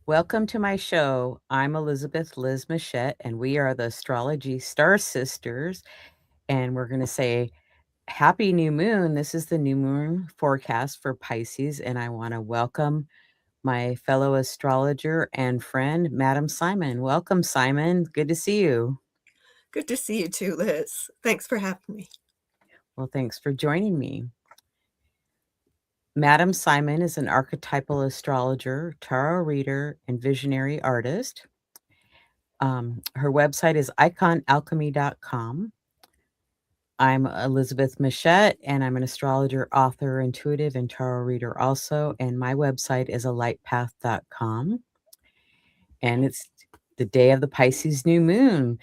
Welcome to my show. I'm Elizabeth Liz Muschett, and we are the Astrology Star Sisters. And we're going to say Happy New Moon. This is the new moon forecast for Pisces, and I want to welcome my fellow astrologer and friend, Madam Simon. Welcome, Simon. Good to see you. Good to see you too, Liz. Thanks for having me. Well, thanks for joining me. Madam Simon is an archetypal astrologer, tarot reader, and visionary artist. Her website is iconalchemy.com. I'm Elizabeth Muschett, and I'm an astrologer, author, intuitive, and tarot reader also. And my website is alightpath.com. And it's the day of the Pisces new moon.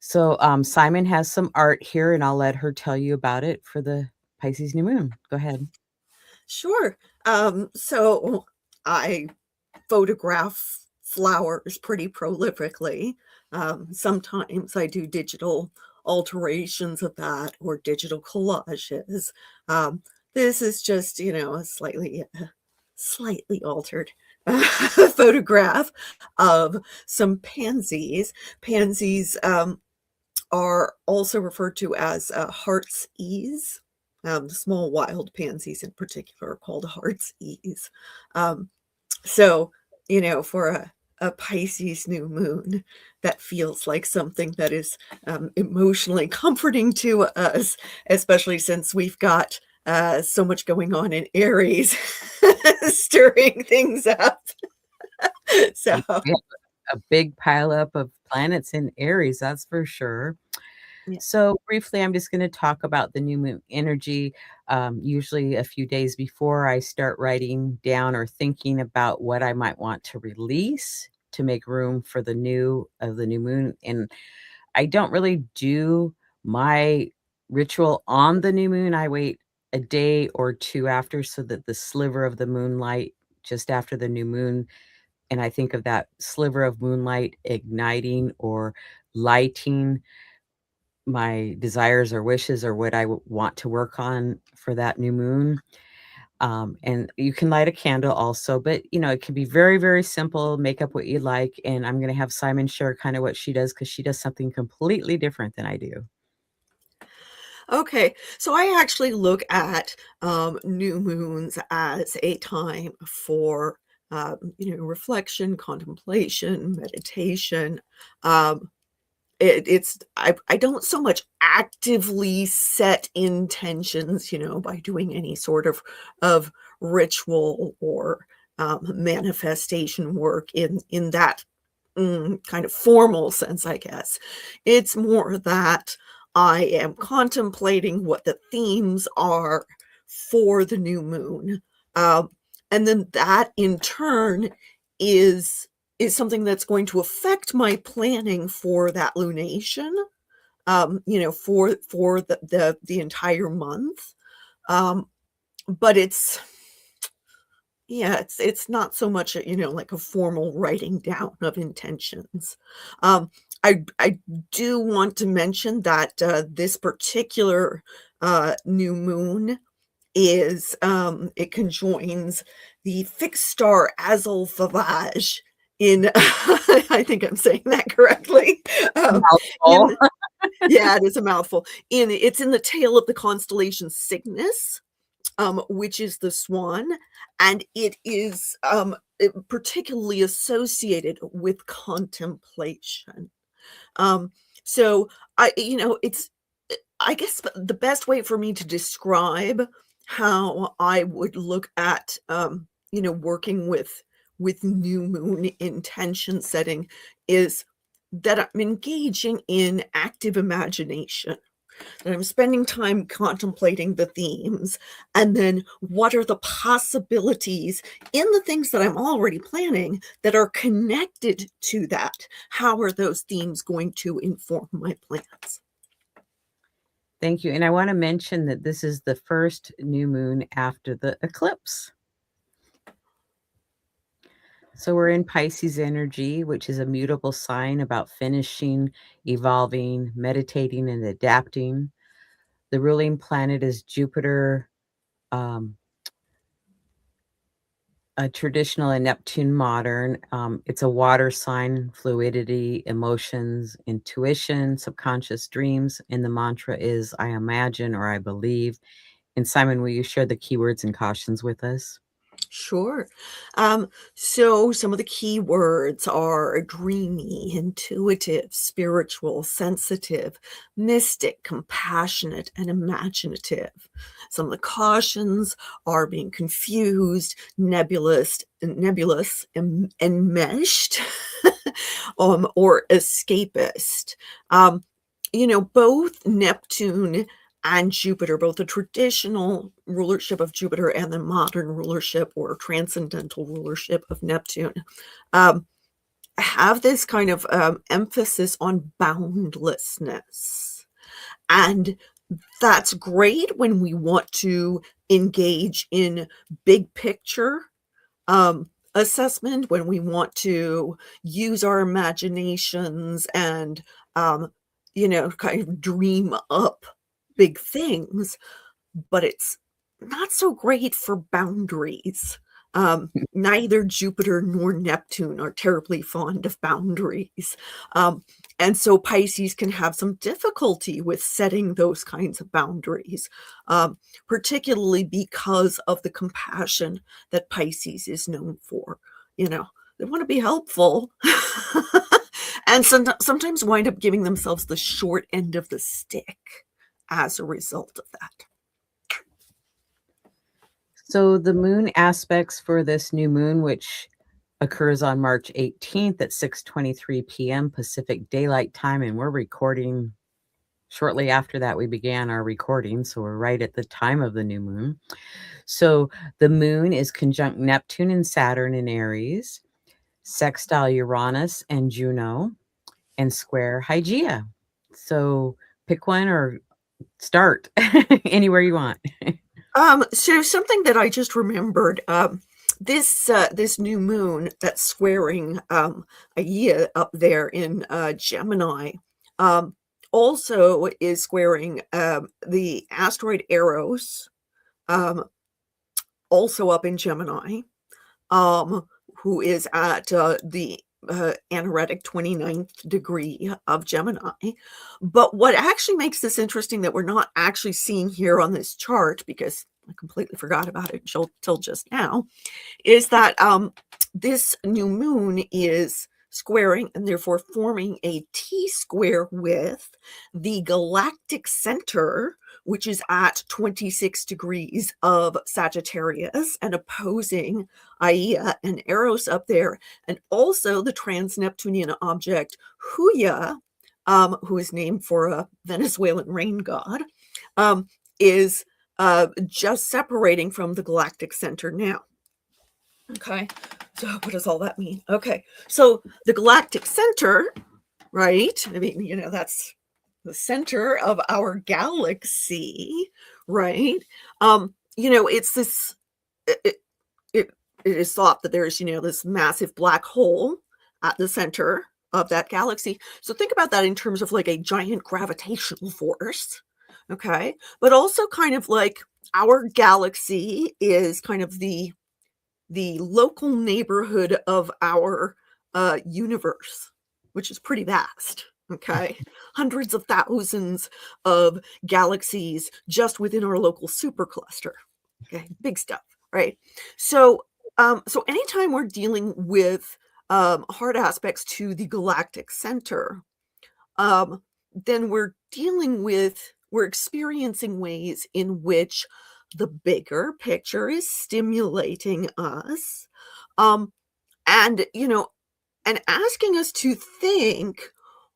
So Simon has some art here, and I'll let her tell you about it for the Pisces new moon. Go ahead. Sure. So I photograph flowers pretty prolifically. Sometimes I do digital alterations of that or digital collages. This is just, a slightly altered photograph of some pansies. Pansies are also referred to as heart's ease. Small wild pansies in particular are called heart's ease. Um, so, for a Pisces new moon, that feels like something that is emotionally comforting to us, especially since we've got so much going on in Aries, stirring things up. So, Yeah, a big pileup of planets in Aries, that's for sure. yeah. So, briefly, I'm just going to talk about the new moon energy. Usually, a few days before I start writing down or thinking about what I might want to release to make room for the new moon. And I don't really do my ritual on the new moon. I wait a day or two after so that the sliver of the moonlight just after the new moon, and I think of that sliver of moonlight igniting or lighting my desires or wishes or what I want to work on for that new moon. And you can light a candle also, but it can be very, very simple. Make up what you like. And I'm going to have Simon share kind of what she does because she does something completely different than I do. Okay, so I actually look at new moons as a time for reflection, contemplation, meditation. Um, I don't so much actively set intentions, by doing any sort of ritual or manifestation work in that kind of formal sense, I guess. It's more that I am contemplating what the themes are for the new moon. Um, and then that in turn is is something that's going to affect my planning for that lunation, for the entire month. Um, but it's not so much like a formal writing down of intentions. Um, I do want to mention that this particular new moon is it conjoins the fixed star Azul Favage in I think I'm saying that correctly. Mouthful. In Yeah, it is a mouthful. It's in the tail of the constellation Cygnus, which is the swan, and it is particularly associated with contemplation. Um, so it's I guess the best way for me to describe how I would look at working with new moon intention setting is that I'm engaging in active imagination, that I'm spending time contemplating the themes, and then what are the possibilities in the things that I'm already planning that are connected to that? How are those themes going to inform my plans? Thank you. And I want to mention that this is the first new moon after the eclipse. So we're in Pisces energy, which is a mutable sign about finishing, evolving, meditating, and adapting. The ruling planet is Jupiter, um, a traditional and Neptune modern. It's a water sign, fluidity, emotions, intuition, subconscious dreams. And the mantra is I imagine or I believe. And Simon, will you share the keywords and cautions with us? Sure. So some of the key words are dreamy, intuitive, spiritual, sensitive, mystic, compassionate, and imaginative. Some of the cautions are being confused, nebulous, enmeshed, or escapist. Um, both Neptune and Jupiter, both the traditional rulership of Jupiter and the modern rulership or transcendental rulership of Neptune, um, have this kind of emphasis on boundlessness. And that's great when we want to engage in big picture assessment, when we want to use our imaginations and, kind of dream up big things, but it's not so great for boundaries. Neither Jupiter nor Neptune are terribly fond of boundaries. Um, and so Pisces can have some difficulty with setting those kinds of boundaries, particularly because of the compassion that Pisces is known for. You know, they want to be helpful and sometimes wind up giving themselves the short end of the stick as a result of that. So the moon aspects for this new moon, which occurs on March 18th at 6:23 p.m. Pacific Daylight Time, and we're recording shortly after that we began our recording, so we're right at the time of the new moon. So the moon is conjunct Neptune and Saturn in Aries, sextile Uranus and Juno, and square Hygeia. So pick one or start anywhere you want. So something that I just remembered, this new moon that's squaring a year up there in Gemini, also is squaring the asteroid Eros, um, also up in Gemini, um, who is at the anaretic 29th degree of Gemini. But what actually makes this interesting that we're not actually seeing here on this chart, because I completely forgot about it till just now, is that this new moon is squaring and therefore forming a T square with the galactic center, which is at 26 degrees of Sagittarius and opposing Aia and Eros up there, and also the trans-Neptunian object Huya, who is named for a Venezuelan rain god, is just separating from the galactic center now. Okay, so what does all that mean? Okay, so the galactic center, right? I mean, that's the center of our galaxy, right? It's this, it, it, it is thought that there's, this massive black hole at the center of that galaxy. So think about that in terms of like a giant gravitational force, okay? But also kind of like our galaxy is kind of the local neighborhood of our universe, which is pretty vast. Okay, hundreds of thousands of galaxies just within our local supercluster. Okay, big stuff, right? So anytime we're dealing with hard aspects to the galactic center, then we're experiencing ways in which the bigger picture is stimulating us, um, and, and asking us to think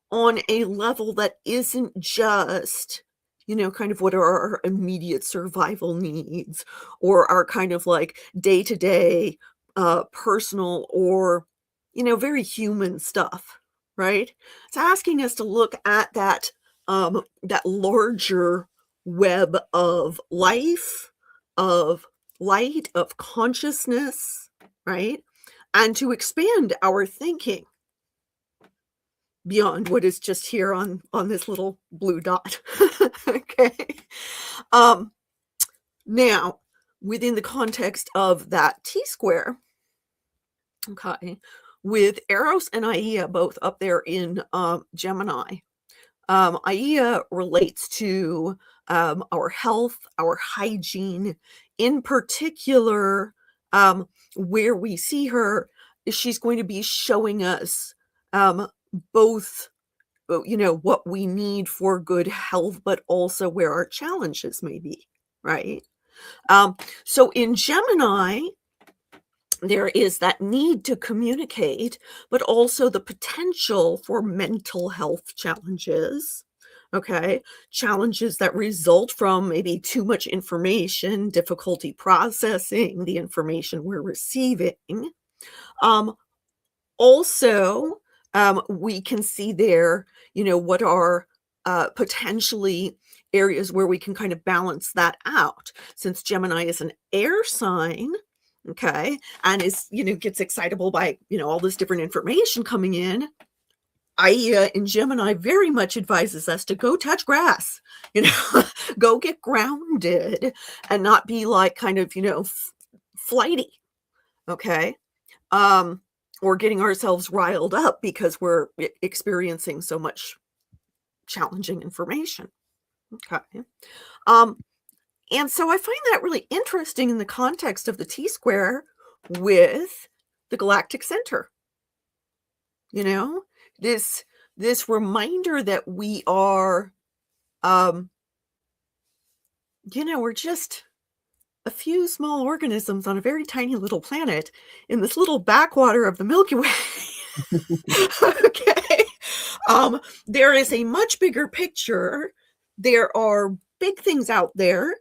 on a level that isn't just, kind of what are our immediate survival needs or our kind of like day-to-day, personal or, very human stuff, right? It's asking us to look at that larger web of life, of light, of consciousness, right? And to expand our thinking beyond what is just here on this little blue dot. Okay. Um, Now, within the context of that T square, Okay. With Eros and Aia both up there in Gemini. Aia relates to our health, our hygiene. In particular, where we see her, she's going to be showing us um, both, what we need for good health, but also where our challenges may be, right? Um, so in Gemini, there is that need to communicate, but also the potential for mental health challenges. Okay. Challenges that result from maybe too much information, difficulty processing the information we're receiving. Um, Also, we can see there, what are potentially areas where we can kind of balance that out. Since Gemini is an air sign, okay, and gets excitable by, all this different information coming in. I, in Gemini, very much advises us to go touch grass, you know, go get grounded and not be like kind of, flighty, okay? Um, or getting ourselves riled up because we're experiencing so much challenging information. Okay. Um, and so I find that really interesting in the context of the T square with the galactic center. You know, this this reminder that we are, um, we're just a few small organisms on a very tiny little planet in this little backwater of the Milky Way. Okay. There is a much bigger picture. There are big things out there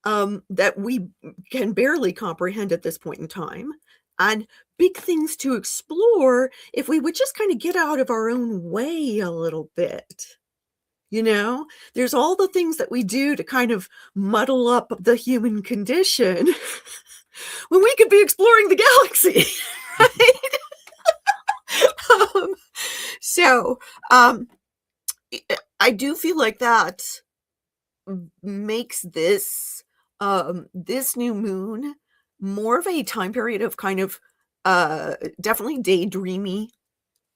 that we can barely comprehend at this point in time, and big things to explore if we would just kind of get out of our own way a little bit. There's all the things that we do to kind of muddle up the human condition when we could be exploring the galaxy, right? Um, so, I do feel like that makes this new moon more of a time period of kind of, definitely daydreamy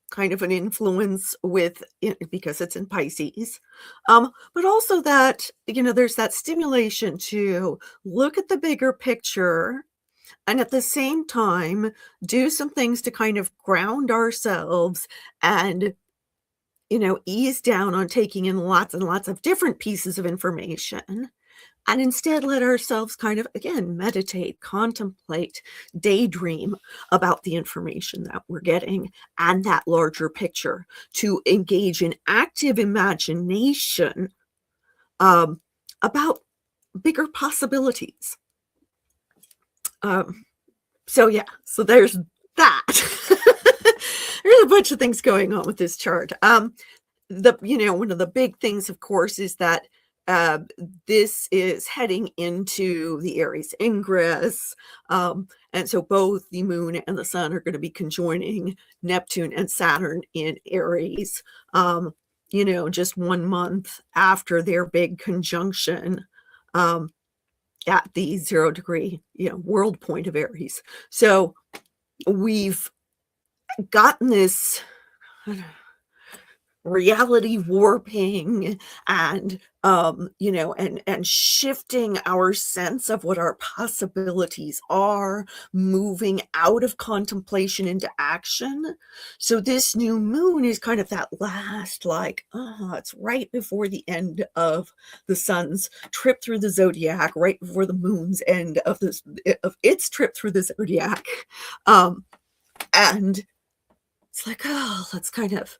kind of an influence with it because it's in Pisces. But also that, there's that stimulation to look at the bigger picture and at the same time do some things to kind of ground ourselves and ease down on taking in lots and lots of different pieces of information, and instead let ourselves kind of, again, meditate, contemplate, daydream about the information that we're getting and that larger picture, to engage in active imagination about bigger possibilities. So yeah, so there's that. There's a bunch of things going on with this chart. One of the big things, of course, is that this is heading into the Aries ingress. And so both the moon and the sun are going to be conjoining Neptune and Saturn in Aries, just 1 month after their big conjunction at the 0 degree, world point of Aries. So we've gotten this reality warping and and shifting our sense of what our possibilities are, moving out of contemplation into action. So this new moon is kind of that last, like, it's right before the end of the sun's trip through the zodiac, right before the moon's end of its trip through the zodiac. And it's like, let's kind of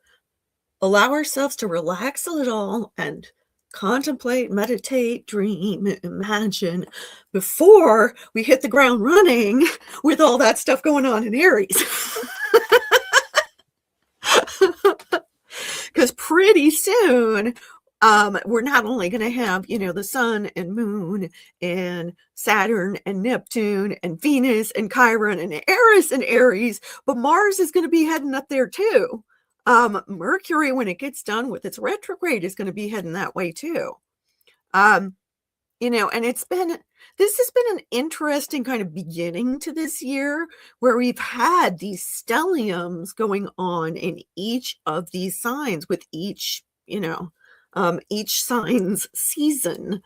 allow ourselves to relax a little and contemplate, meditate, dream, imagine before we hit the ground running with all that stuff going on in Aries. Because pretty soon, we're not only going to have, the sun and moon and Saturn and Neptune and Venus and Chiron and Eris and Aries, but Mars is going to be heading up there too. Mercury, when it gets done with its retrograde, is going to be heading that way too. And it's been this has been an interesting kind of beginning to this year where we've had these stelliums going on in each of these signs with each sign's season.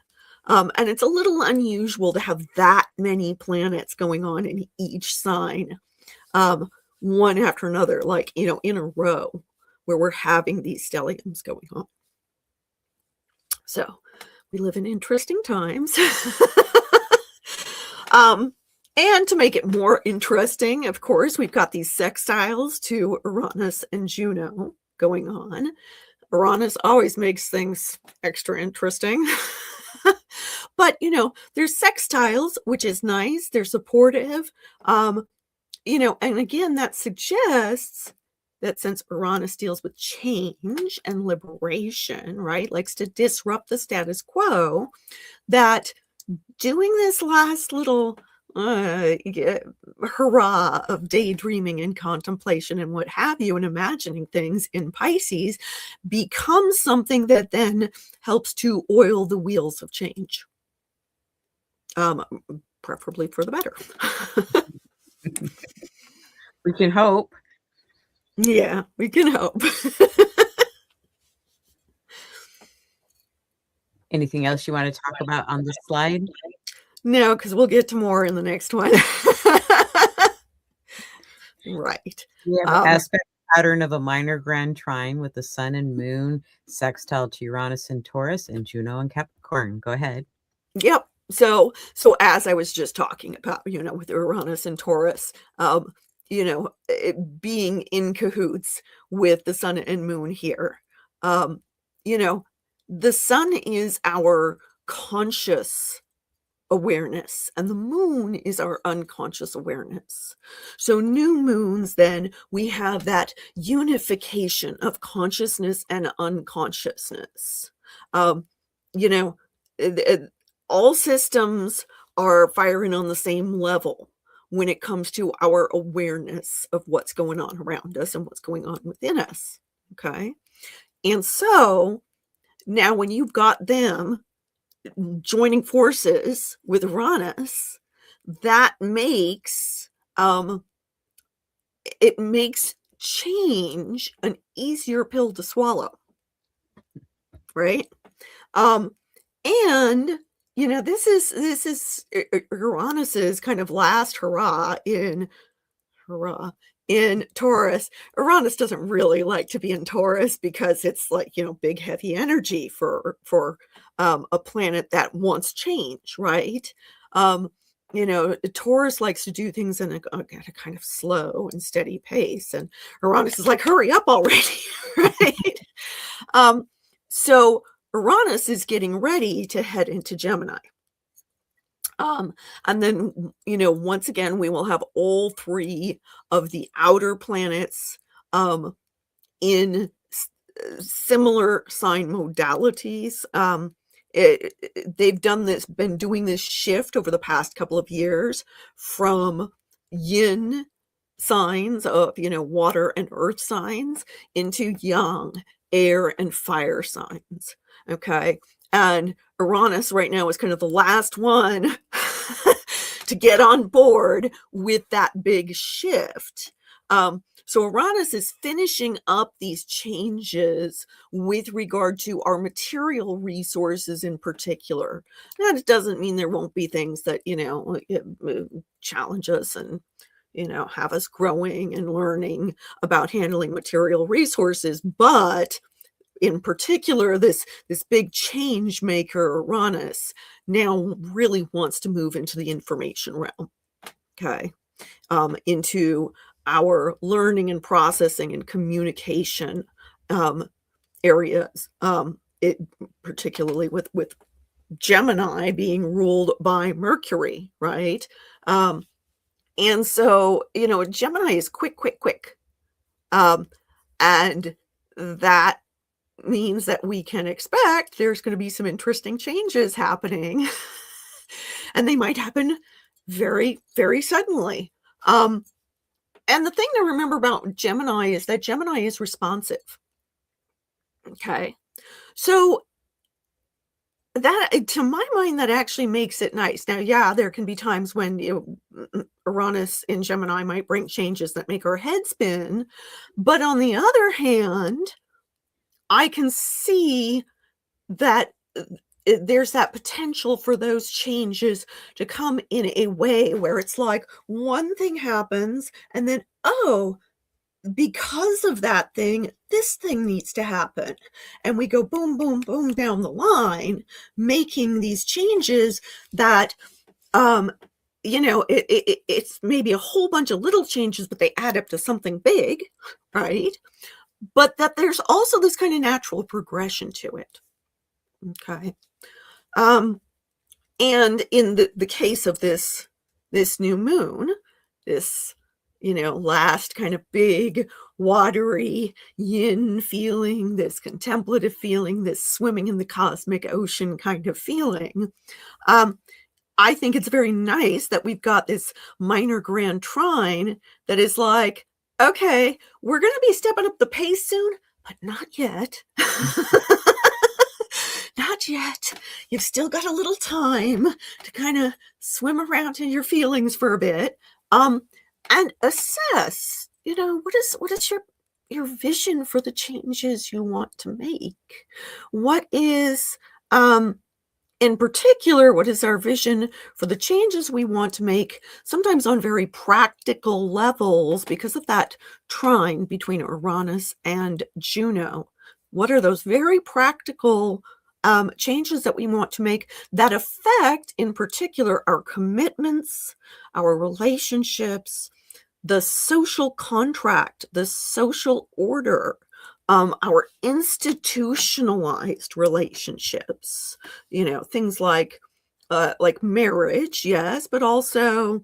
And it's a little unusual to have that many planets going on in each sign, one after another, like, in a row where we're having these stelliums going on. So we live in interesting times. And to make it more interesting, of course, we've got these sextiles to Uranus and Juno going on. Uranus always makes things extra interesting. But, there's sextiles, which is nice. They're supportive. And again, that suggests that since Uranus deals with change and liberation, right, likes to disrupt the status quo, that doing this last little hurrah of daydreaming and contemplation and what have you, and imagining things in Pisces becomes something that then helps to oil the wheels of change, preferably for the better. We can hope. Yeah, we can hope. Anything else you want to talk about on this slide? No, because we'll get to more in the next one. Right. We have an aspect pattern of a minor grand trine with the sun and moon sextile to Uranus and Taurus and Juno and Capricorn. Go ahead. Yep. So as I was just talking about, with Uranus and Taurus, being in cahoots with the sun and moon here, the sun is our conscious awareness and the moon is our unconscious awareness. So new moons, then we have that unification of consciousness and unconsciousness. All systems are firing on the same level when it comes to our awareness of what's going on around us and what's going on within us. Okay. And so now when you've got them joining forces with Uranus, that makes it makes change an easier pill to swallow, right? And this is Uranus's kind of last hurrah in Taurus. Uranus doesn't really like to be in Taurus because it's like, big heavy energy for a planet that wants change, right? Taurus likes to do things at a kind of slow and steady pace, and Uranus is like, hurry up already, right? So Uranus is getting ready to head into Gemini. And then, once again, we will have all three of the outer planets in similar sign modalities. They've been doing this shift over the past couple of years from yin signs of, water and earth signs into yang, air and fire signs. Okay. And Uranus right now is kind of the last one to get on board with that big shift. So Uranus is finishing up these changes with regard to our material resources in particular. That doesn't mean there won't be things that, challenge us and, have us growing and learning about handling material resources. But in particular, this big change maker, Uranus, now really wants to move into the information realm, okay, into our learning and processing and communication areas, particularly with Gemini being ruled by Mercury, right? And so, Gemini is quick. And that means that we can expect there's going to be some interesting changes happening. And they might happen very, very suddenly. And the thing to remember about Gemini is that Gemini is responsive. Okay. So That to my mind, that actually makes it nice. Now, yeah, there can be times when, Uranus in Gemini might bring changes that make our head spin, but on the other hand, I can see that, there's that potential for those changes to come in a way where it's like one thing happens and then, "Oh, because of that thing, this thing needs to happen." And we go boom, boom, boom down the line, making these changes that, um, it's maybe a whole bunch of little changes, but they add up to something big, right? But that there's also this kind of natural progression to it. Okay. Um, and in the case of this new moon, this, last kind of big, watery yin feeling, this contemplative feeling, this swimming in the cosmic ocean kind of feeling, um, I think it's very nice that we've got this minor grand trine that is like, "Okay, we're gonna be stepping up the pace soon, but not yet." Not yet. You've still got a little time to kinda swim around in your feelings for a bit, and assess, what is your vision for the changes you want to make? What is, in particular, what is our vision for the changes we want to make, sometimes on very practical levels because of that trine between Uranus and Juno? What are those very practical changes that we want to make that affect, in particular, our commitments, our relationships, the social contract, the social order, our institutionalized relationships, things like marriage, yes, but also,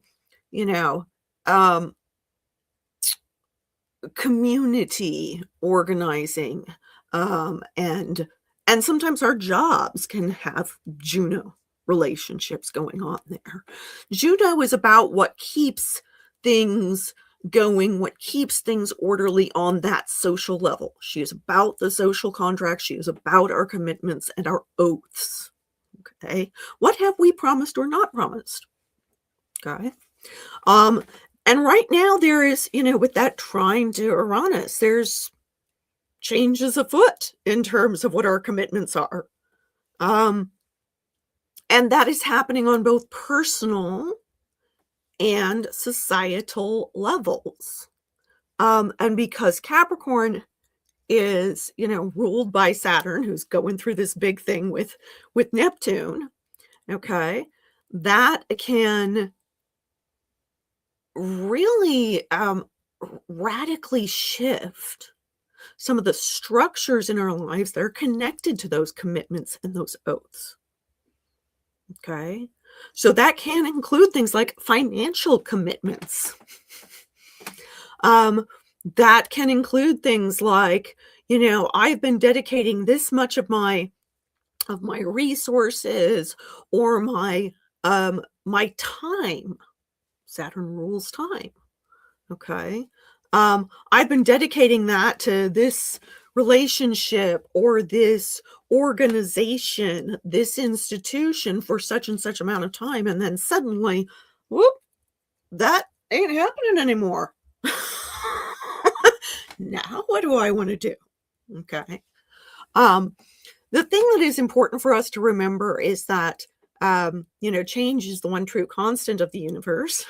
you know, um, community organizing, and sometimes our jobs can have Juno relationships going on there. Juno is about what keeps things going, what keeps things orderly on that social level. She is about the social contract. She is about our commitments and our oaths. Okay. What have we promised or not promised? Okay. Um, and right now there is, with that trine to Uranus, there's changes afoot in terms of what our commitments are. Um, and that is happening on both personal and societal levels. And because Capricorn is, ruled by Saturn, who's going through this big thing with Neptune, okay, that can really radically shift some of the structures in our lives that are connected to those commitments and those oaths. Okay. So that can include things like financial commitments. That can include things like, I've been dedicating this much of my resources or my time. Saturn rules time. Okay. I've been dedicating that to this relationship or this organization, this institution for such and such amount of time. And then suddenly, whoop, that ain't happening anymore. Now, what do I want to do? Okay. The thing that is important for us to remember is that, change is the one true constant of the universe.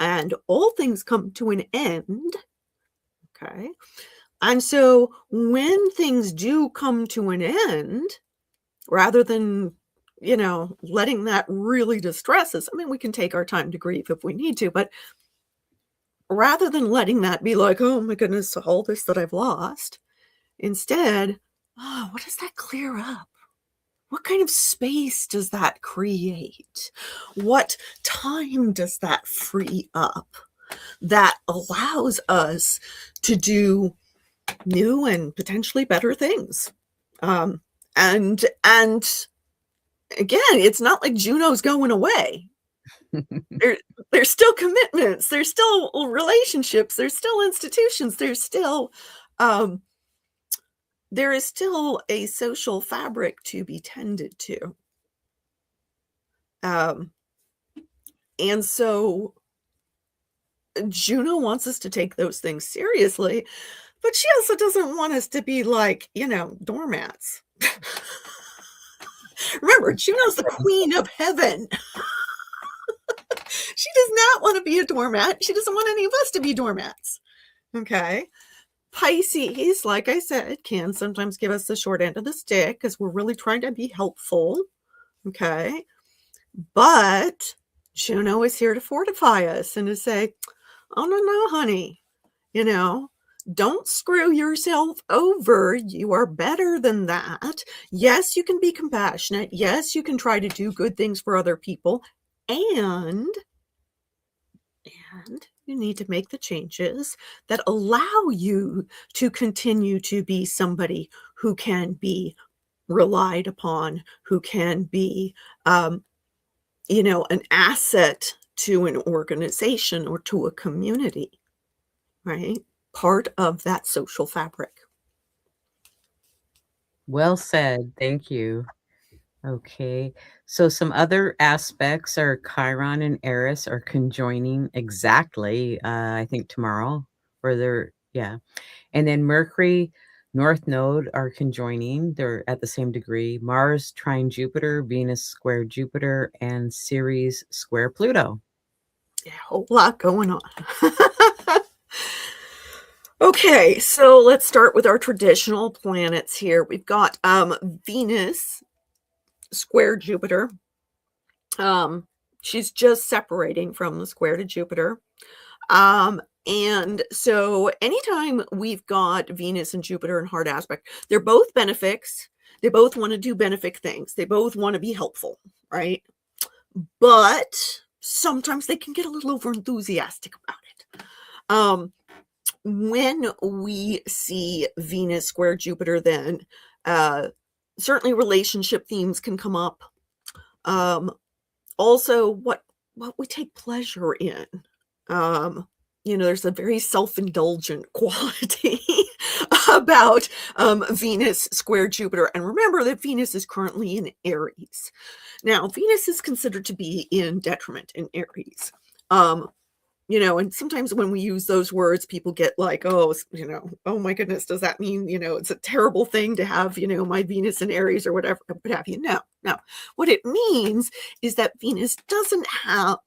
And all things come to an end. Okay. And so when things do come to an end, rather than, letting that really distress us, I mean, we can take our time to grieve if we need to, but rather than letting that be like, oh my goodness, all this that I've lost, instead, oh, what does that clear up? What kind of space does that create? What time does that free up that allows us to do new and potentially better things? And again, it's not like Juno's going away. There's still commitments, there's still relationships, there's still institutions, there's still there is still a social fabric to be tended to. Um, and so Juno wants us to take those things seriously, but she also doesn't want us to be like, doormats. Remember, Juno's the queen of heaven. She does not want to be a doormat. She doesn't want any of us to be doormats. Okay. Pisces, like I said, can sometimes give us the short end of the stick because we're really trying to be helpful. Okay. But Juno is here to fortify us and to say, oh, no, honey, don't screw yourself over. You are better than that. Yes, you can be compassionate. Yes, you can try to do good things for other people. And you need to make the changes that allow you to continue to be somebody who can be relied upon, who can be, an asset to an organization or to a community, right? Part of that social fabric. Well said. Thank you. Okay. So some other aspects are Chiron and Eris are conjoining exactly, I think tomorrow, or yeah. And then Mercury, North Node are conjoining. They're at the same degree. Mars trine Jupiter, Venus square Jupiter, and Ceres square Pluto. Yeah, a whole lot going on. Okay, so let's start with our traditional planets here. We've got Venus square Jupiter. She's just separating from the square to Jupiter. And so anytime we've got Venus and Jupiter in hard aspect, they're both benefics. They both want to do benefic things. They both want to be helpful, right? But sometimes they can get a little over enthusiastic about it. When we see Venus square Jupiter, then certainly relationship themes can come up. Also, what we take pleasure in. There's a very self-indulgent quality about Venus square Jupiter. And remember that Venus is currently in Aries. Now, Venus is considered to be in detriment in Aries. And sometimes when we use those words, people get like, oh, oh my goodness, does that mean, it's a terrible thing to have, my Venus in Aries or whatever, what have you? No. What it means is that Venus doesn't have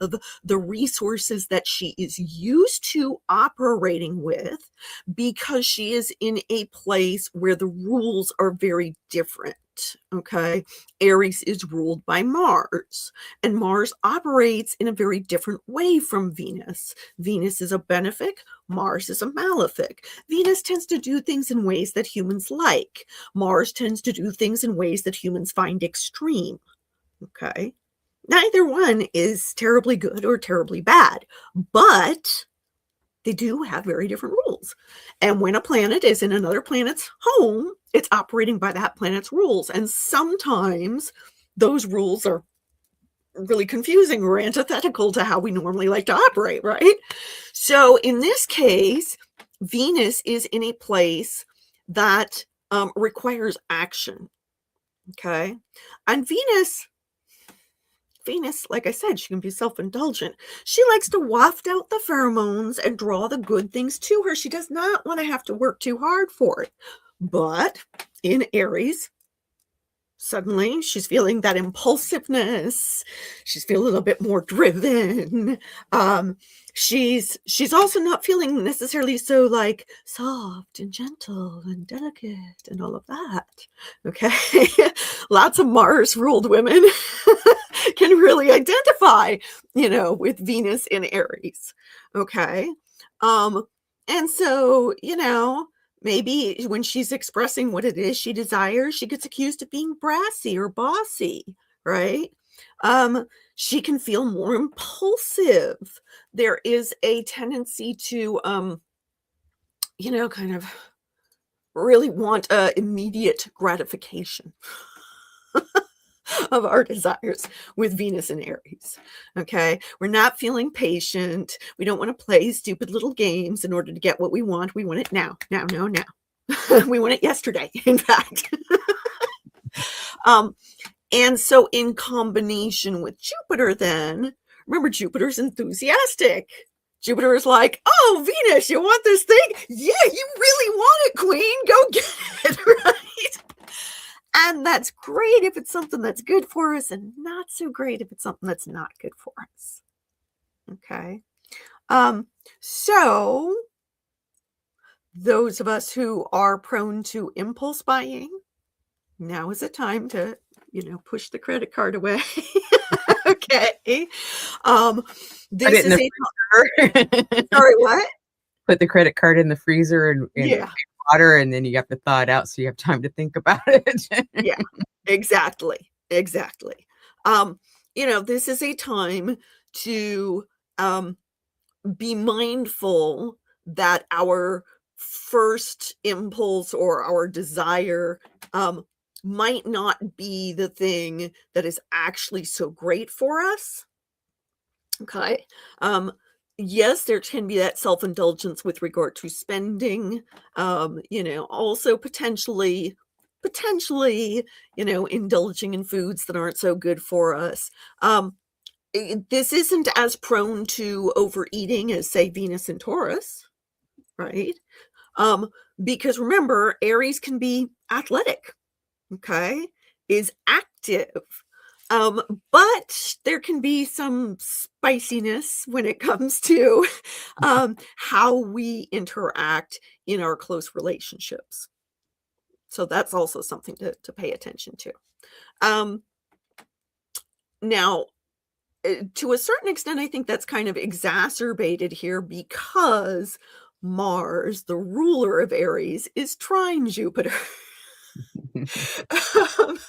the resources that she is used to operating with because she is in a place where the rules are very different. Okay. Aries is ruled by Mars, and Mars operates in a very different way from Venus. Venus is a benefic, Mars is a malefic. Venus tends to do things in ways that humans like. Mars tends to do things in ways that humans find extreme. Okay. Neither one is terribly good or terribly bad, but they do have very different rules. And when a planet is in another planet's home, it's operating by that planet's rules. And sometimes those rules are really confusing or antithetical to how we normally like to operate, right? So in this case, Venus is in a place that requires action. Okay. And Venus, like I said, she can be self-indulgent. She likes to waft out the pheromones and draw the good things to her. She does not want to have to work too hard for it. But in Aries, suddenly she's feeling that impulsiveness. She's feeling a little bit more driven. She's also not feeling necessarily so like soft and gentle and delicate and all of that. Okay. Lots of Mars ruled women can really identify, with Venus in Aries. Okay. And so, maybe when she's expressing what it is she desires, she gets accused of being brassy or bossy, right? She can feel more impulsive. There is a tendency to, kind of really want immediate gratification of our desires with Venus and Aries. Okay. We're not feeling patient. We don't want to play stupid little games in order to get what we want. We want it now. We won it yesterday, in fact. And so in combination with Jupiter then, remember Jupiter's enthusiastic. Jupiter is like, oh, Venus, you want this thing? Yeah, you really want it, Queen. Go get it, right? And that's great if it's something that's good for us, and not so great if it's something that's not good for us. Okay. So those of us who are prone to impulse buying, now is the time to, push the credit card away. Okay. Put This it in is the a freezer. sorry, what? Put the credit card in the freezer and Yeah. water, and then you have to thaw it out so you have time to think about it. Yeah, exactly. Exactly. This is a time to be mindful that our first impulse or our desire might not be the thing that is actually so great for us. Okay. Yes, there can be that self-indulgence with regard to spending, also potentially, indulging in foods that aren't so good for us. This isn't as prone to overeating as, say, Venus and Taurus, right? Um, because remember, Aries can be athletic, okay, is active. But there can be some spiciness when it comes to how we interact in our close relationships. So that's also something to pay attention to. Um, Now, to a certain extent, I think that's kind of exacerbated here because Mars, the ruler of Aries, is trine Jupiter. Um,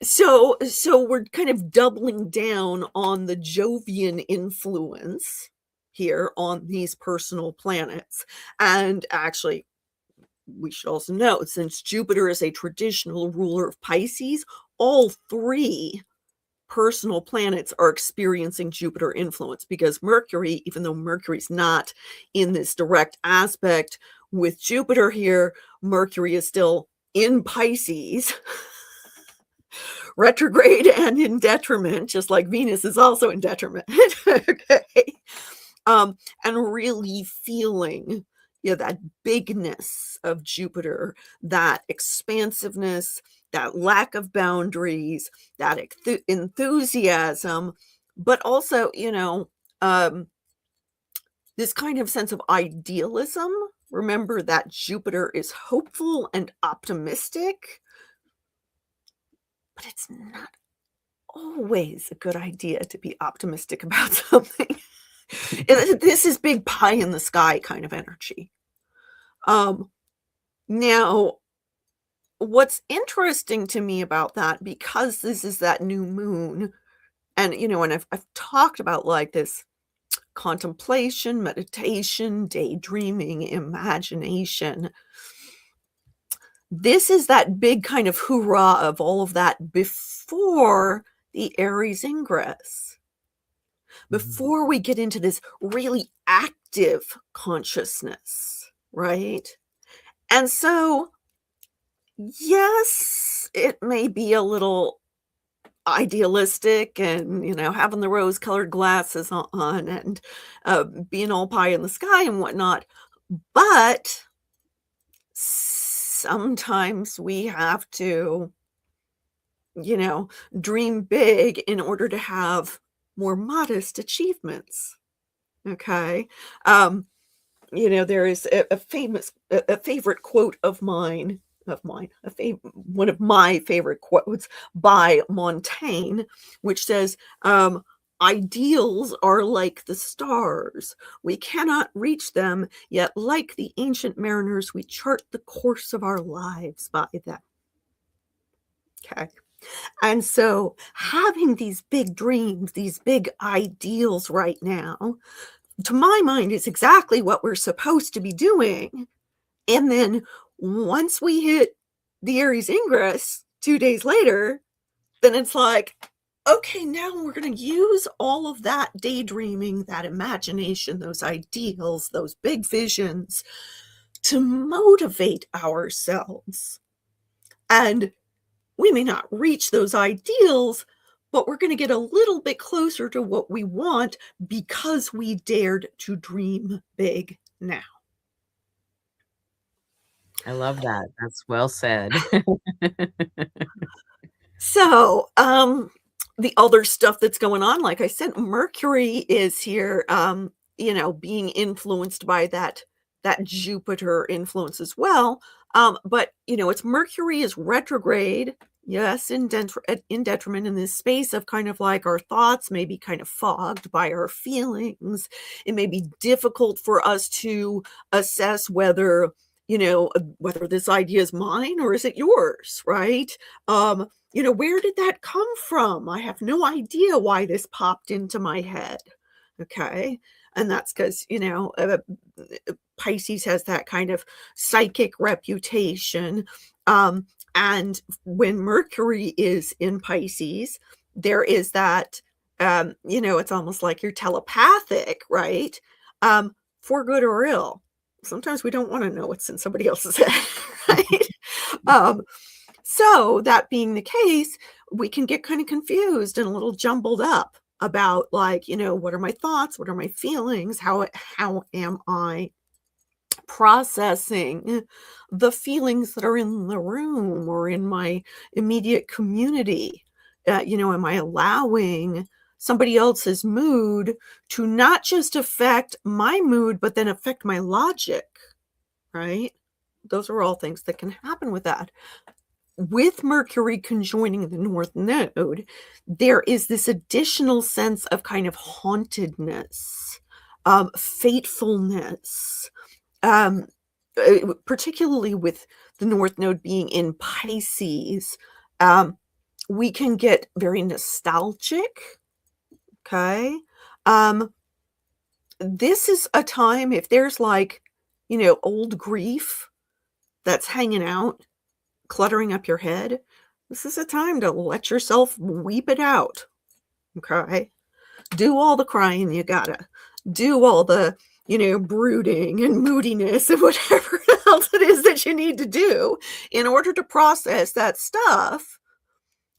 so we're kind of doubling down on the Jovian influence here on these personal planets. And actually, we should also note, since Jupiter is a traditional ruler of Pisces, all three personal planets are experiencing Jupiter influence because Mercury, even though Mercury's not in this direct aspect with Jupiter here, Mercury is still in Pisces, retrograde and in detriment, just like Venus is also in detriment. Okay. And really feeling, that bigness of Jupiter, that expansiveness, that lack of boundaries, that enthusiasm, but also, this kind of sense of idealism. Remember that Jupiter is hopeful and optimistic, but it's not always a good idea to be optimistic about something. This is big pie in the sky kind of energy. Now, what's interesting to me about that, because this is that new moon, and and I've talked about like this contemplation, meditation, daydreaming, imagination. This is that big kind of hoorah of all of that before the Aries ingress. Before we get into this really active consciousness, right? And so, yes, it may be a little idealistic and, having the rose-colored glasses on and being all pie in the sky and whatnot, but sometimes we have to, dream big in order to have more modest achievements. Okay. There is a famous, a favorite quote of mine, one of my favorite quotes by Montaigne, which says, ideals are like the stars. We cannot reach them, yet like the ancient mariners, we chart the course of our lives by them. Okay. And so having these big dreams, these big ideals right now, to my mind, is exactly what we're supposed to be doing. And then once we hit the Aries ingress 2 days later, then it's like, okay, now we're going to use all of that daydreaming, that imagination, those ideals, those big visions to motivate ourselves. And we may not reach those ideals, but we're going to get a little bit closer to what we want because we dared to dream big now. I love that. That's well said. So, the other stuff that's going on, like I said, Mercury is here, being influenced by that Jupiter influence as well. But it's Mercury is retrograde, yes, in detriment in this space of kind of like our thoughts may be kind of fogged by our feelings. It may be difficult for us to assess whether this idea is mine or is it yours, right? Where did that come from? I have no idea why this popped into my head. Okay. And that's because, Pisces has that kind of psychic reputation. And when Mercury is in Pisces, there is that, it's almost like you're telepathic, right? For good or ill. Sometimes we don't want to know what's in somebody else's head, right? um, so that being the case, we can get kind of confused and a little jumbled up about like, what are my thoughts? What are my feelings? How am I processing the feelings that are in the room or in my immediate community? Am I allowing somebody else's mood to not just affect my mood, but then affect my logic, right? Those are all things that can happen with that. With Mercury conjoining the North Node, there is this additional sense of kind of hauntedness, fatefulness, particularly with the North Node being in Pisces. We can get very nostalgic. Okay. This is a time, if there's like, old grief that's hanging out, cluttering up your head, this is a time to let yourself weep it out. Okay. Do all the crying you gotta. Do all the, brooding and moodiness and whatever else it is that you need to do in order to process that stuff.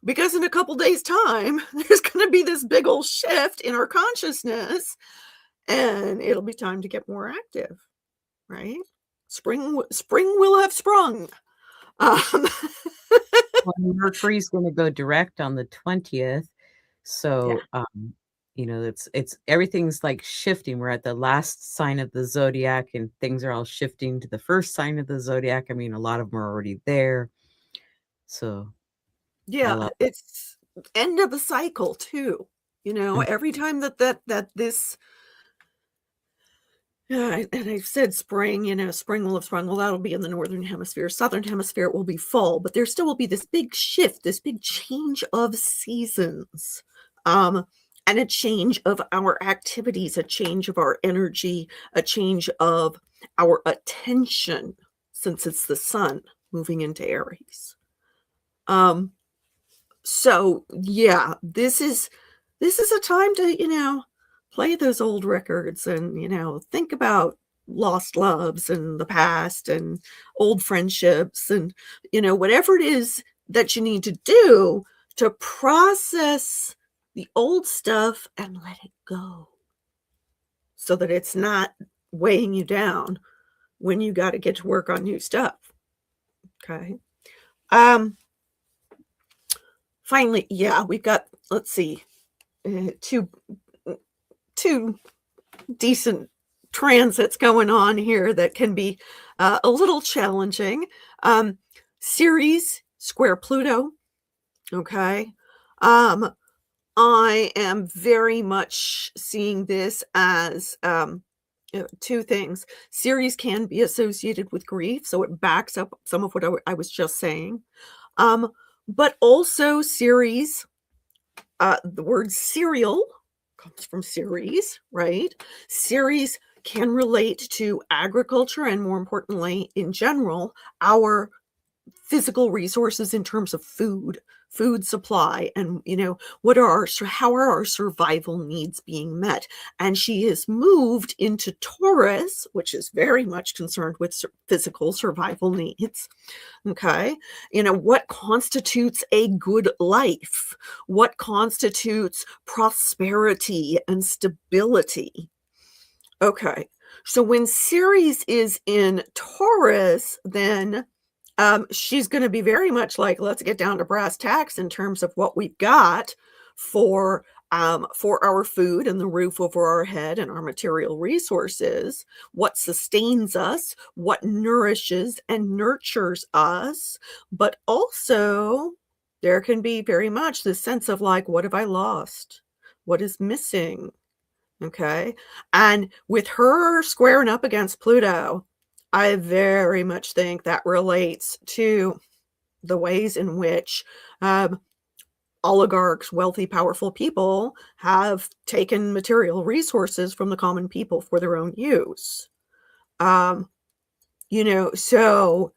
Because in a couple days' time, there's going to be this big old shift in our consciousness, and it'll be time to get more active, right? Spring will have sprung. Um, Well, Mercury's gonna go direct on the 20th. yeah, So, it's everything's like shifting. We're at the last sign of the zodiac and things are all shifting to the first sign of the zodiac. I mean, a lot of them are already there. So I yeah, love it's end of a cycle too. it. Every time that this yeah, and I've said spring, spring will have sprung. Well, that'll be in the northern hemisphere. Southern hemisphere, it will be fall, but there still will be this big shift, this big change of seasons, um, and a change of our activities, a change of our energy, a change of our attention, since it's the sun moving into Aries. Um, so yeah, this is a time to, play those old records and, think about lost loves and the past and old friendships and, whatever it is that you need to do to process the old stuff and let it go so that it's not weighing you down when you got to get to work on new stuff. Okay. Um, Finally, yeah, we've got, let's see, two decent transits going on here that can be a little challenging. Ceres square Pluto. Okay. I am very much seeing this as two things. Ceres can be associated with grief, so it backs up some of what I was just saying. But also Ceres, the word cereal comes from Ceres, right? Ceres can relate to agriculture and, more importantly, in general, our physical resources in terms of food. food supply, and, how are our survival needs being met? And she has moved into Taurus, which is very much concerned with physical survival needs. Okay. What constitutes a good life? What constitutes prosperity and stability? Okay. So when Ceres is in Taurus, then she's going to be very much like, let's get down to brass tacks in terms of what we've got for our food and the roof over our head and our material resources, what sustains us, what nourishes and nurtures us, but also there can be very much this sense of like, what have I lost? What is missing? Okay. And with her squaring up against Pluto, I very much think that relates to the ways in which oligarchs, wealthy, powerful people have taken material resources from the common people for their own use. So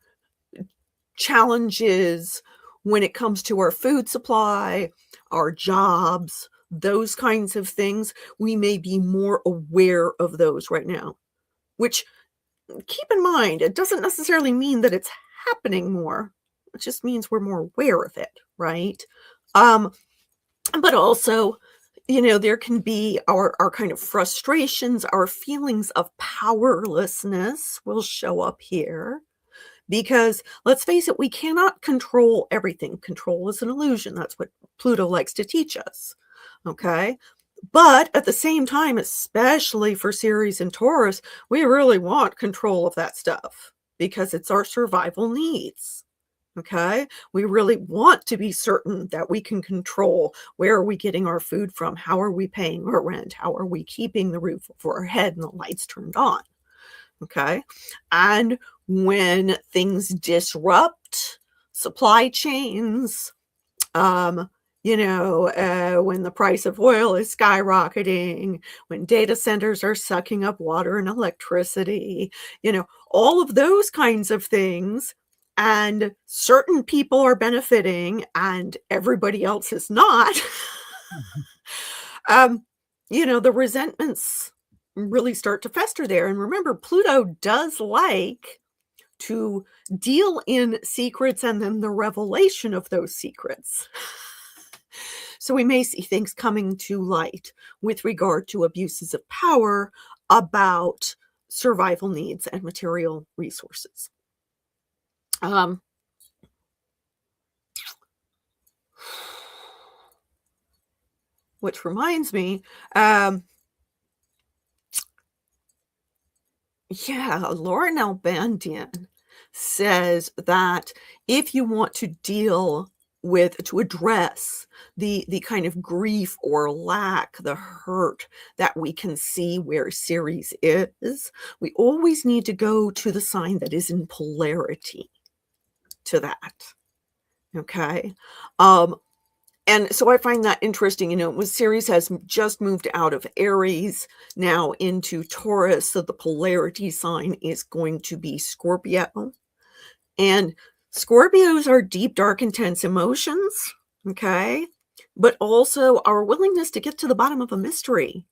challenges when it comes to our food supply, our jobs, those kinds of things, we may be more aware of those right now, which, keep in mind, it doesn't necessarily mean that it's happening more. It just means we're more aware of it, right? But also, there can be our kind of frustrations, our feelings of powerlessness will show up here. Because let's face it, we cannot control everything. Control is an illusion. That's what Pluto likes to teach us. Okay. But at the same time, especially for Ceres and Taurus, we really want control of that stuff because it's our survival needs. Okay. We really want to be certain that we can control where are we getting our food from? How are we paying our rent? How are we keeping the roof over our head and the lights turned on? Okay. And when things disrupt supply chains, when the price of oil is skyrocketing, when data centers are sucking up water and electricity, all of those kinds of things, and certain people are benefiting and everybody else is not, the resentments really start to fester there. And remember, Pluto does like to deal in secrets and then the revelation of those secrets. So we may see things coming to light with regard to abuses of power about survival needs and material resources. Which reminds me, Laura Nalbandian says that if you want to address the kind of grief or lack, the hurt that we can see where Ceres is, we always need to go to the sign that is in polarity to that. Okay. And so I find that interesting, Ceres has just moved out of Aries now into Taurus. So the polarity sign is going to be Scorpio. And Scorpios are deep, dark, intense emotions. Okay. But also our willingness to get to the bottom of a mystery.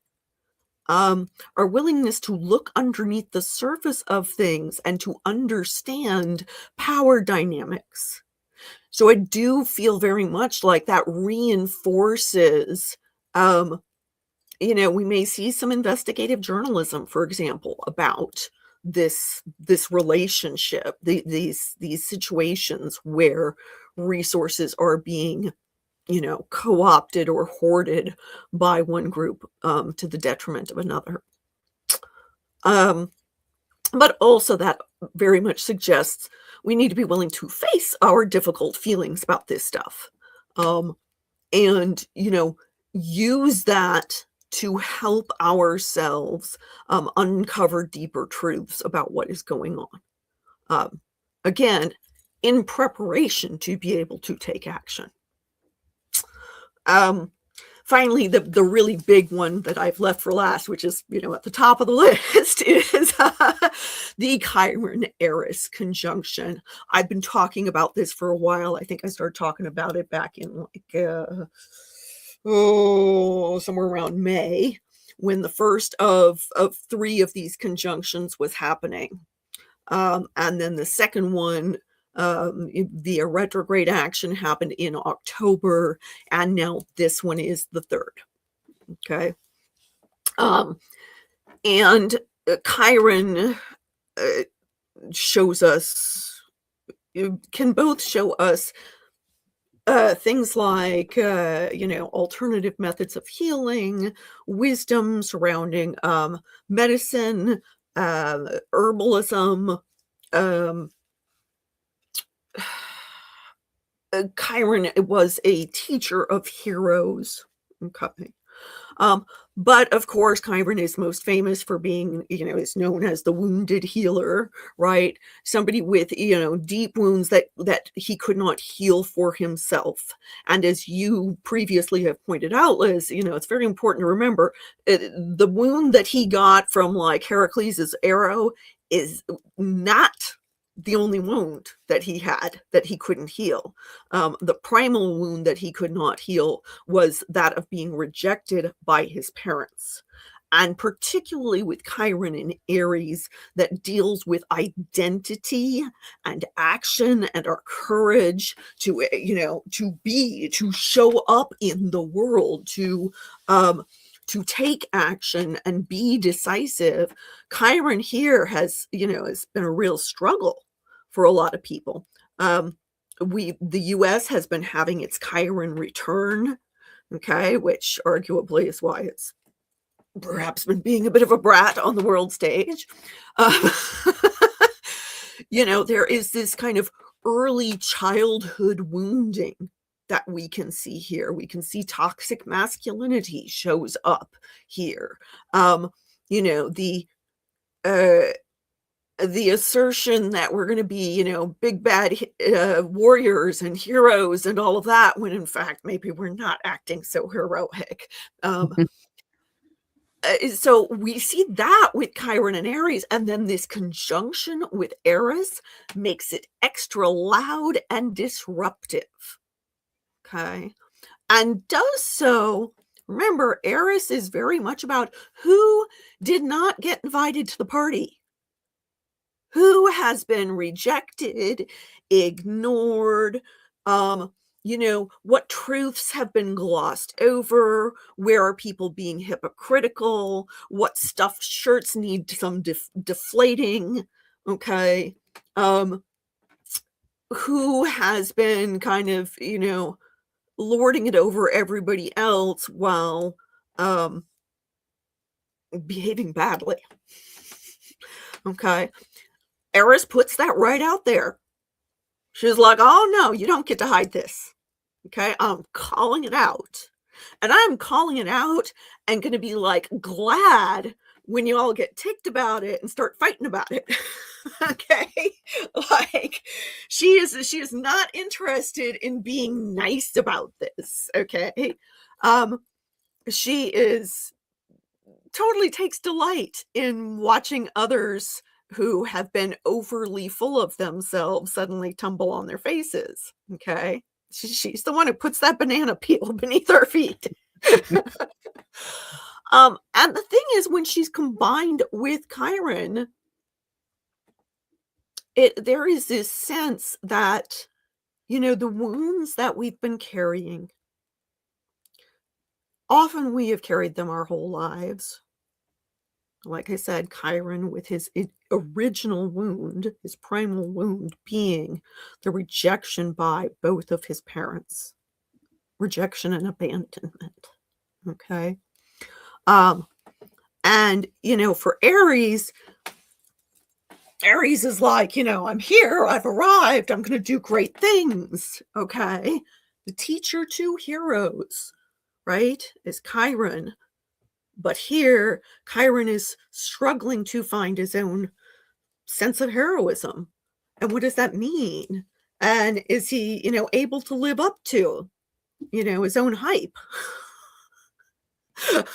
Our willingness to look underneath the surface of things and to understand power dynamics. So I do feel very much like that reinforces, we may see some investigative journalism, for example, about this relationship, these situations where resources are being, co-opted or hoarded by one group to the detriment of another. But also that very much suggests we need to be willing to face our difficult feelings about this stuff. And, use that to help ourselves uncover deeper truths about what is going on. Again, in preparation to be able to take action. finally, the really big one that I've left for last, which is, at the top of the list, is the Chiron-Eris conjunction. I've been talking about this for a while. I think I started talking about it back in somewhere around May, when the first of 3 of these conjunctions was happening. And then the second one, the retrograde action happened in October, and now this one is the third. Okay. And Chiron shows us, can both show us things like, alternative methods of healing, wisdom surrounding medicine, herbalism. Chiron was a teacher of heroes. Okay. But of course, Chiron is most famous for being, is known as the wounded healer, right? Somebody with, deep wounds that he could not heal for himself. And as you previously have pointed out, Liz, it's very important to remember the wound that he got from like Heracles' arrow is not the only wound that he had that he couldn't heal. The primal wound that he could not heal was that of being rejected by his parents. And particularly with Chiron in Aries, that deals with identity and action and our courage to, to show up in the world, to take action and be decisive. Chiron here has been a real struggle for a lot of people. The US has been having its Chiron return, okay, which arguably is why it's perhaps been being a bit of a brat on the world stage. There is this kind of early childhood wounding that we can see here. We can see toxic masculinity shows up here. The assertion that we're going to be, big bad warriors and heroes and all of that, when in fact maybe we're not acting so heroic. So we see that with Chiron and Aries, and then this conjunction with Eris makes it extra loud and disruptive. Okay. And does so, remember, Eris is very much about who did not get invited to the party. Who has been rejected, ignored, what truths have been glossed over, where are people being hypocritical, what stuffed shirts need some deflating, okay? Who has been kind of, lording it over everybody else while behaving badly, okay? Eris puts that right out there. She's like, oh no, you don't get to hide this. Okay, I'm calling it out. And I'm calling it out and going to be like glad when you all get ticked about it and start fighting about it. Okay, like she is not interested in being nice about this. Okay, she is totally takes delight in watching others who have been overly full of themselves suddenly tumble on their faces. Okay. She's the one who puts that banana peel beneath her feet. And the thing is, when she's combined with Chiron, there is this sense that, the wounds that we've been carrying, often we have carried them our whole lives. Like I said, Chiron with his original wound, his primal wound being the rejection by both of his parents. Rejection and abandonment. Okay. And, for Aries is like, I'm here, I've arrived, I'm going to do great things. Okay. The teacher to heroes, right, is Chiron. But here, Chiron is struggling to find his own sense of heroism. And what does that mean? And is he, able to live up to, his own hype?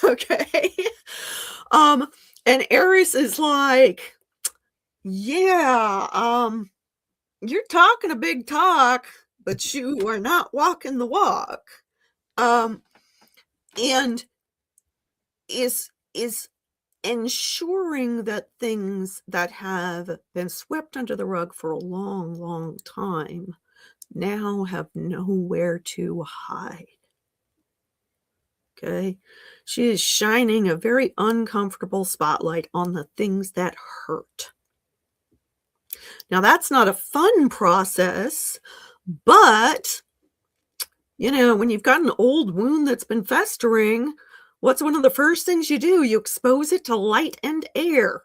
Okay? Um, and Aries is like, "Yeah, you're talking a big talk, but you are not walking the walk." Um, and is ensuring that things that have been swept under the rug for a long, long time now have nowhere to hide. Okay? She is shining a very uncomfortable spotlight on the things that hurt. Now, that's not a fun process, but, when you've got an old wound that's been festering, what's one of the first things you do? You expose it to light and air.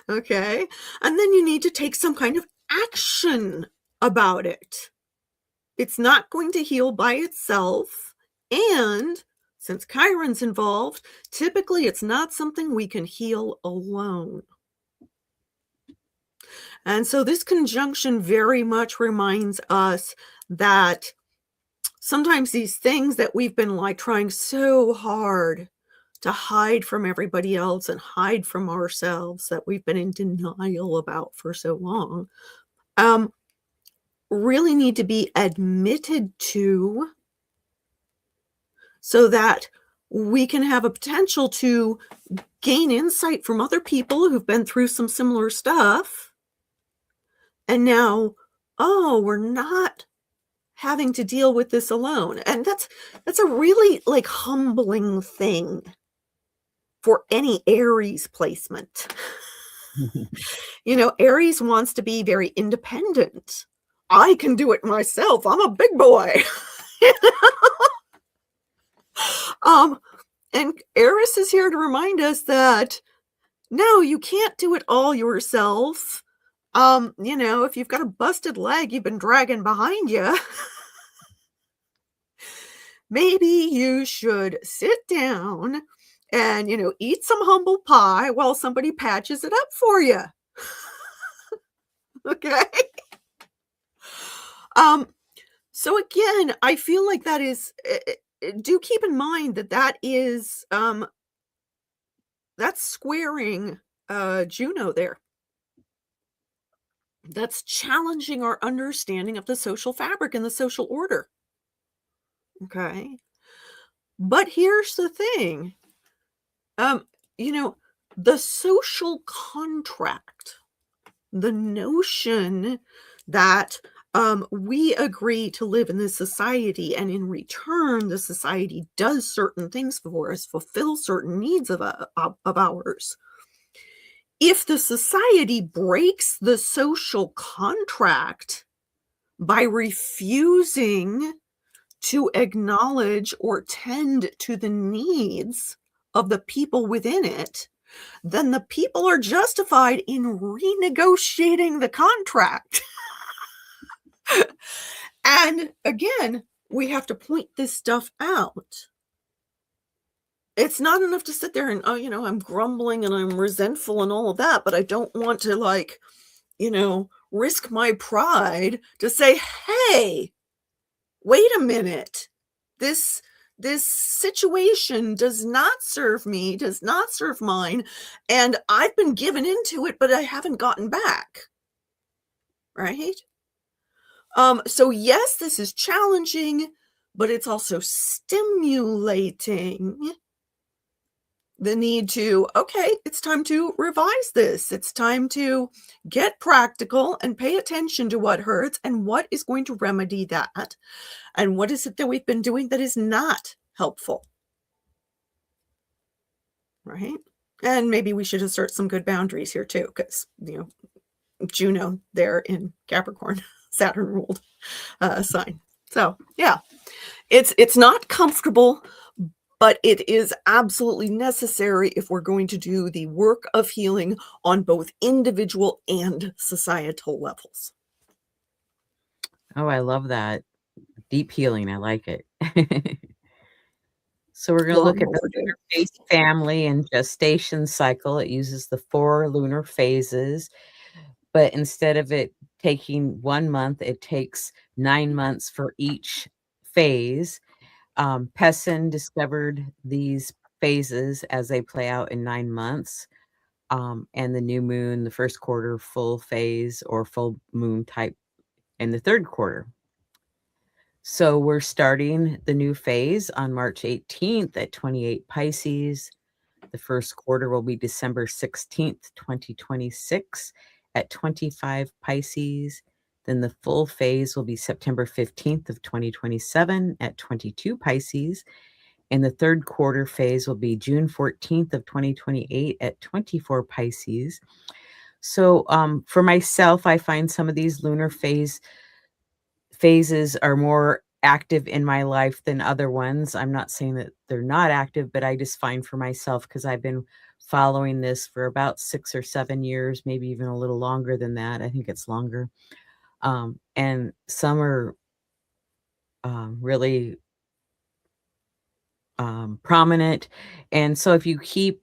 Okay? And then you need to take some kind of action about it. It's not going to heal by itself. And since Chiron's involved, typically it's not something we can heal alone. And so this conjunction very much reminds us that sometimes these things that we've been like trying so hard to hide from everybody else and hide from ourselves that we've been in denial about for so long, um, really need to be admitted to so that we can have a potential to gain insight from other people who've been through some similar stuff. And now, oh, we're not having to deal with this alone. And that's a really like humbling thing for any Aries placement. Aries wants to be very independent. I can do it myself. I'm a big boy. um, and Eris is here to remind us that no, you can't do it all yourself. If you've got a busted leg you've been dragging behind you, maybe you should sit down and, eat some humble pie while somebody patches it up for you. Okay? So again, I feel like that is do keep in mind that that is that's squaring Juno there. That's challenging our understanding of the social fabric and the social order. Okay? But here's the thing. Um, the social contract, the notion that we agree to live in this society, and in return, the society does certain things for us, fulfills certain needs of ours. If the society breaks the social contract by refusing to acknowledge or tend to the needs of the people within it, then the people are justified in renegotiating the contract. And again, we have to point this stuff out. It's not enough to sit there and, I'm grumbling and I'm resentful and all of that, but I don't want to risk my pride to say, hey, wait a minute. This situation does not serve me, does not serve mine, and I've been given into it, but I haven't gotten back. Right? So yes, this is challenging, but it's also stimulating the need to, okay, it's time to revise this. It's time to get practical and pay attention to what hurts and what is going to remedy that. And what is it that we've been doing that is not helpful? Right? And maybe we should assert some good boundaries here too, because, Juno there in Capricorn, Saturn ruled sign. So yeah, it's not comfortable, but it is absolutely necessary if we're going to do the work of healing on both individual and societal levels. Oh, I love that. Deep healing, I like it. So we're gonna look Long at the overdue. lunar phase family and gestation cycle. It uses the 4 lunar phases, but instead of it taking 1 month, it takes 9 months for each phase. Pessin discovered these phases as they play out in 9 months, and the new moon, the first quarter full phase or full moon type in the third quarter. So we're starting the new phase on March 18th at 28 Pisces. The first quarter will be December 16th, 2026 at 25 Pisces. Then the full phase will be September 15th of 2027 at 22 Pisces. And the third quarter phase will be June 14th of 2028 at 24 Pisces. So for myself, I find some of these lunar phases are more active in my life than other ones. I'm not saying that they're not active, but I just find for myself, because I've been following this for about 6 or 7 years, maybe even a little longer than that. I think it's longer. And some are really prominent. And so if you keep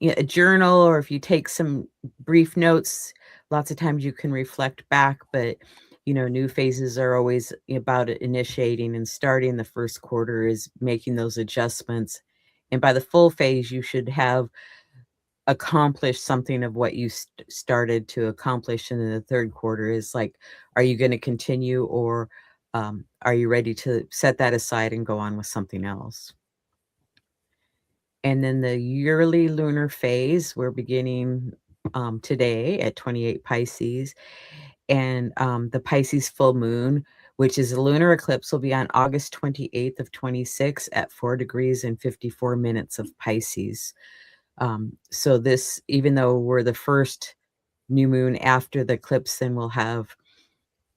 a journal, or if you take some brief notes, lots of times you can reflect back. But new phases are always about initiating and starting. The first quarter is making those adjustments, and by the full phase you should have accomplished something of what you started to accomplish. And then the third quarter is like, are you going to continue, or are you ready to set that aside and go on with something else? And then the yearly lunar phase, we're beginning today at 28 Pisces. And the Pisces full moon, which is a lunar eclipse, will be on August 28th of 26 at 4 degrees and 54 minutes of Pisces. So this, even though we're the first new moon after the eclipse, then we'll have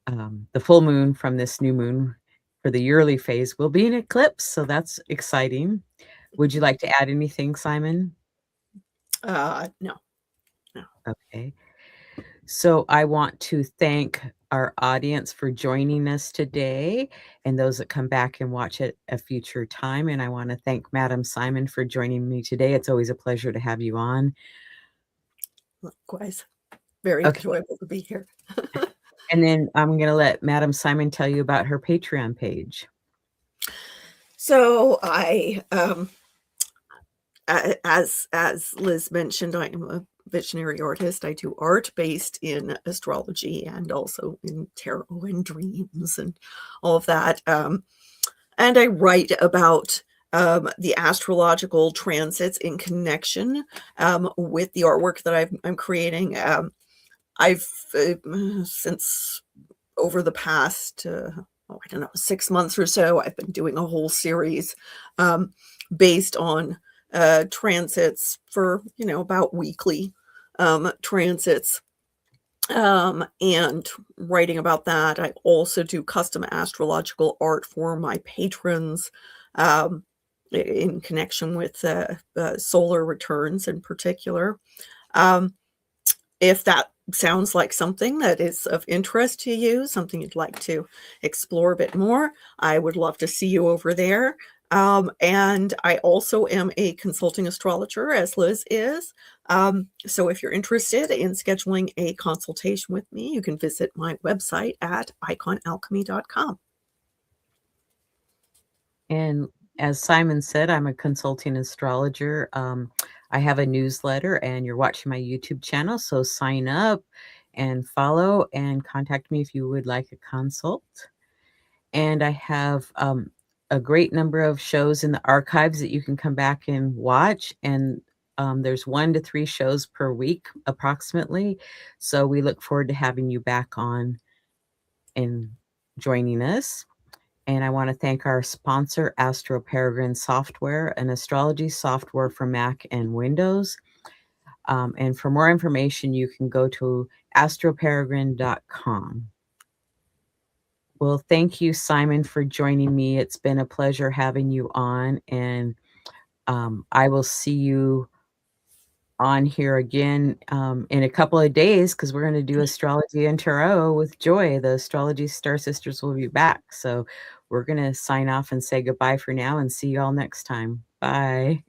the full moon from this new moon for the yearly phase will be an eclipse. So that's exciting. Would you like to add anything, Simon? No. Okay. So I want to thank our audience for joining us today, and those that come back and watch at a future time. And I want to thank Madam Simon for joining me today. It's always a pleasure to have you on. Likewise. Very enjoyable to be here. And then I'm going to let Madam Simon tell you about her Patreon page. So I, as Liz mentioned, I am a visionary artist. I do art based in astrology and also in tarot and dreams and all of that. And I write about the astrological transits in connection with the artwork that I'm creating. I've since over the past, I don't know, 6 months or so, I've been doing a whole series based on transits for, about weekly transits, and writing about that. I also do custom astrological art for my patrons in connection with solar returns in particular. If that sounds like something that is of interest to you, something you'd like to explore a bit more, I would love to see you over there. And I also am a consulting astrologer, as Liz is. So if you're interested in scheduling a consultation with me, you can visit my website at iconalchemy.com. And as Simon said, I'm a consulting astrologer. I have a newsletter, and you're watching my YouTube channel, so sign up and follow and contact me if you would like a consult. And I have a great number of shows in the archives that you can come back and watch. And there's 1 to 3 shows per week approximately. So we look forward to having you back on and joining us. And I want to thank our sponsor, Astro Peregrine Software, an astrology software for Mac and Windows. And for more information, you can go to astroperegrine.com. Well, thank you, Simon, for joining me. It's been a pleasure having you on, and I will see you on here again in a couple of days, because we're going to do astrology and tarot with Joy. The Astrology Star Sisters will be back. So we're going to sign off and say goodbye for now, and see you all next time. Bye.